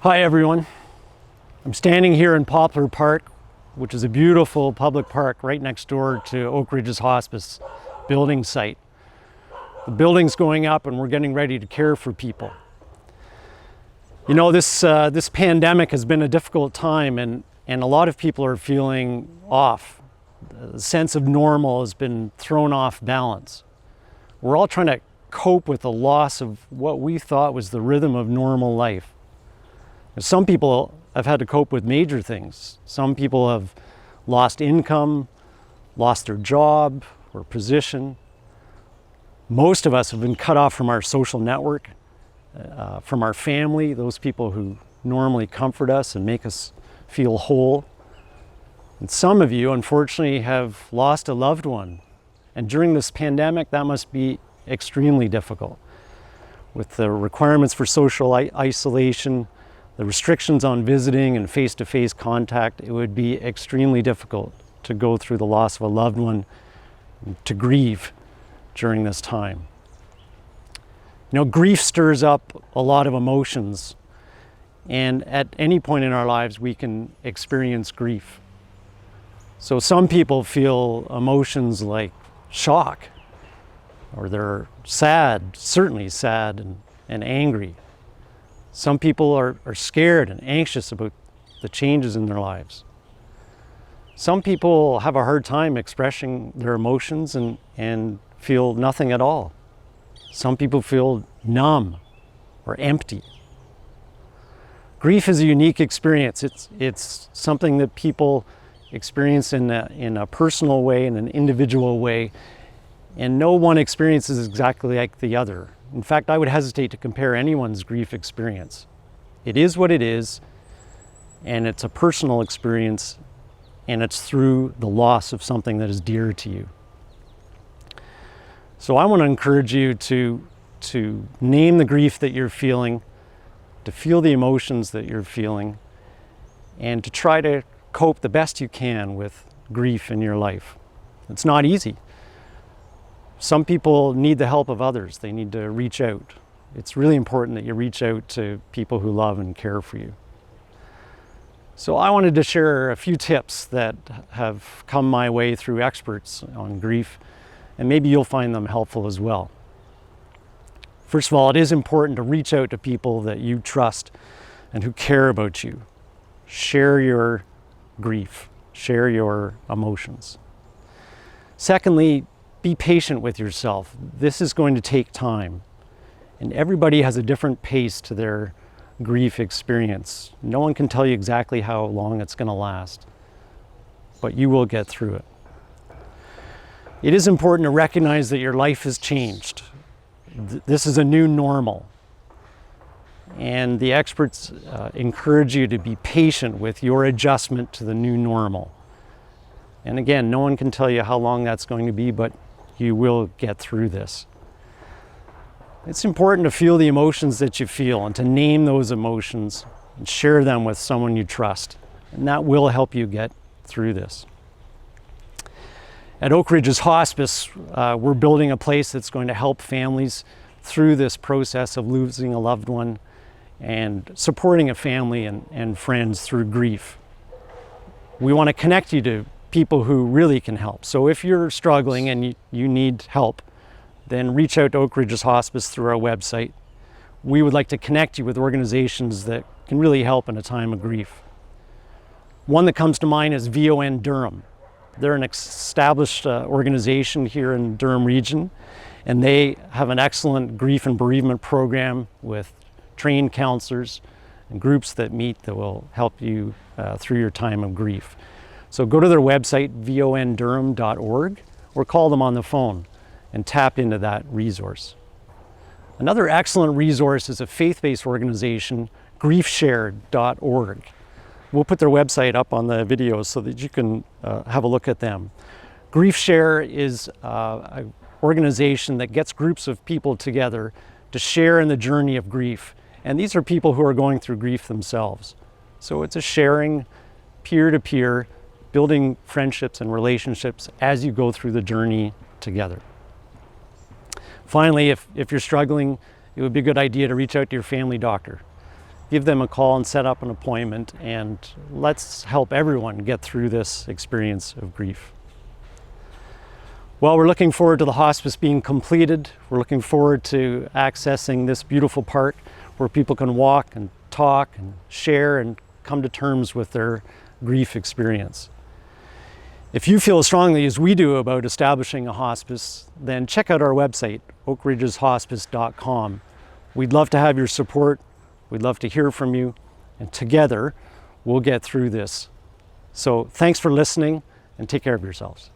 Hi everyone. I'm standing here in Poplar Park, which is a beautiful public park right next door to Oak Ridge's Hospice building site. The building's going up and we're getting ready to care for people. You know, this pandemic has been a difficult time and a lot of people are feeling off. The sense of normal has been thrown off balance. We're all trying to cope with the loss of what we thought was the rhythm of normal life. Some people have had to cope with major things. Some people have lost income, lost their job or position. Most of us have been cut off from our social network, from our family, those people who normally comfort us and make us feel whole. And some of you, unfortunately, have lost a loved one. And during this pandemic, that must be extremely difficult. With the requirements for social isolation, the restrictions on visiting and face-to-face contact, it would be extremely difficult to go through the loss of a loved one, to grieve during this time. You know, grief stirs up a lot of emotions, and at any point in our lives we can experience grief. So some people feel emotions like shock, or they're sad, certainly sad and angry. Some people are scared and anxious about the changes in their lives. Some people have a hard time expressing their emotions and feel nothing at all. Some people feel numb or empty. Grief is a unique experience. It's something that people experience in a personal way, in an individual way, and no one experience is exactly like the other. In fact, I would hesitate to compare anyone's grief experience. It is what it is, and it's a personal experience, and it's through the loss of something that is dear to you. So I want to encourage you to name the grief that you're feeling, to feel the emotions that you're feeling, and to try to cope the best you can with grief in your life. It's not easy. Some people need the help of others. They need to reach out. It's really important that you reach out to people who love and care for you. So I wanted to share a few tips that have come my way through experts on grief, and maybe you'll find them helpful as well. First of all, it is important to reach out to people that you trust and who care about you. Share your grief, share your emotions. Secondly, be patient with yourself. This is going to take time, and everybody has a different pace to their grief experience. No one can tell you exactly how long it's going to last, but you will get through it. It is important to recognize that your life has changed. This is a new normal, and the experts encourage you to be patient with your adjustment to the new normal. And again, no one can tell you how long that's going to be, but you will get through this. It's important to feel the emotions that you feel and to name those emotions and share them with someone you trust. And that will help you get through this. At Oak Ridge's Hospice, we're building a place that's going to help families through this process of losing a loved one and supporting a family and friends through grief. We want to connect you to people who really can help. So if you're struggling and you need help, then reach out to Oak Ridge's Hospice through our website. We would like to connect you with organizations that can really help in a time of grief. One that comes to mind is von Durham. They're an established organization here in Durham region, and they have an excellent grief and bereavement program with trained counselors and groups that meet that will help you through your time of grief. So go to their website, von.durham.org, or call them on the phone and tap into that resource. Another excellent resource is a faith-based organization, griefshare.org. We'll put their website up on the video so that you can have a look at them. GriefShare is an organization that gets groups of people together to share in the journey of grief. And these are people who are going through grief themselves. So it's a sharing, peer-to-peer, building friendships and relationships as you go through the journey together. Finally, if you're struggling, it would be a good idea to reach out to your family doctor give them a call and set up an appointment, and let's help everyone get through this experience of grief. Well, we're looking forward to the hospice being completed. We're looking forward to accessing this beautiful park where people can walk and talk and share and come to terms with their grief experience. If you feel as strongly as we do about establishing a hospice, then check out our website, oakridgeshospice.com. We'd love to have your support. We'd love to hear from you, and together we'll get through this. So thanks for listening, and take care of yourselves.